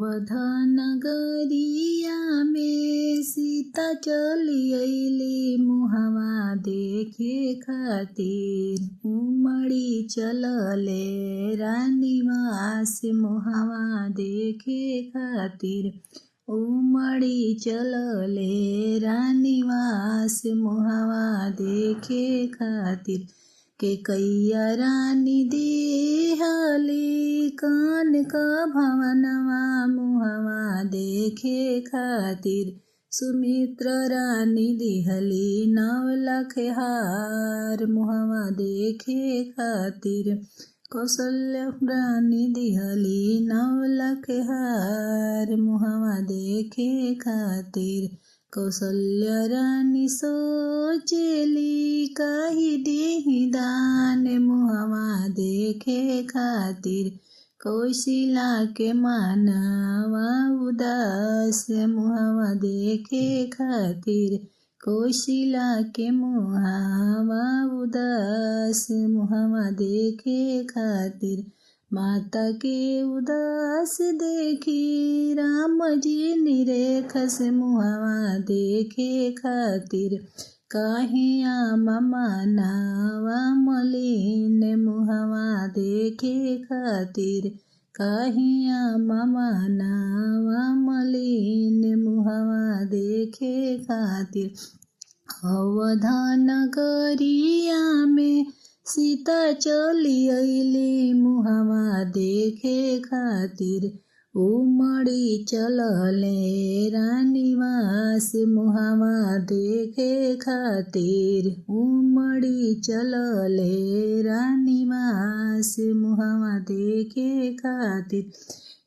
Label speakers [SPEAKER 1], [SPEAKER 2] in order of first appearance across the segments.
[SPEAKER 1] अवध नगरिया में सीता चली अइली मुहवा देखे खातिर। उमड़ी चलले रानीवास मुहवा देखे खातिर। उमड़ी चलले रानीवास मुहवा देखे खातिर। के कैया रानी देहली कान का भवनवा मुहवा देखे खातिर। सुमित्र रानी दिहली 9 लाख हार मुहवा देखे खातिर। कौशल्या रानी दिहली 9 लाख हार मुहवा देखे खातिर। कौशल्या रानी सोचेली काही देहि दान मुहवा देखे खातिर। कौशिला के मानवा उदास मुहवा देखे खातिर। कौशिला के मुहवा उदास मुहवा देखे खातिर। माता के उदास देखी राम जी निरेखस मुहवा देखे खातिर। काहे आमा मानवा मलिन मुहवा देखे खातिर। काहे आमा मानवा मलिन मुहवा देखे खातिर। अवध नगरिया में सीता चली अइली मुहवा देखे खातिर। उमड़ी चलले रानीवास मुहवा देखे खातिर। उमड़ी चलले रानीवास मुहवा देखे खातिर।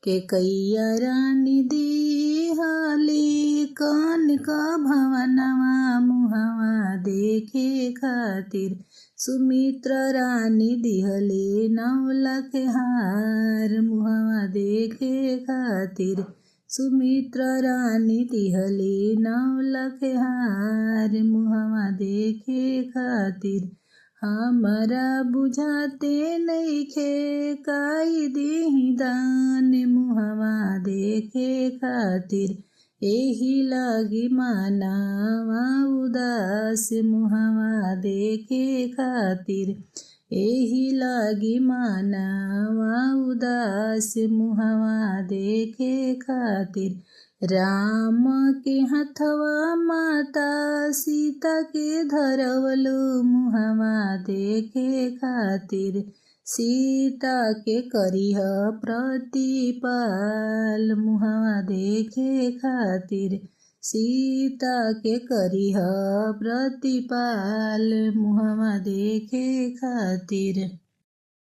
[SPEAKER 1] के कैया रानी देहली कान का भवनवा मुहवा देखे खातिर। सुमित्र रानी दिहली 9 लाख हार मुहवा देखे खातिर। सुमित्र रानी दिहली 9 लाख हार मुहवा देखे खातिर। हमरा बुझाते नइखे काई देहि दान मुहवा देखे खातिर। एही लागी मानवा उदास मुहवा देखे खातिर। एही लागी मानवा उदास मुहवा देखे खातिर। राम के हथवा माता सीता के धरवलु मुहवा देखे खातिर। सीता के करिह प्रतिपाल मुहवा देखे खातिर। सीता के करिह प्रतिपाल मुहवा देखे खातिर।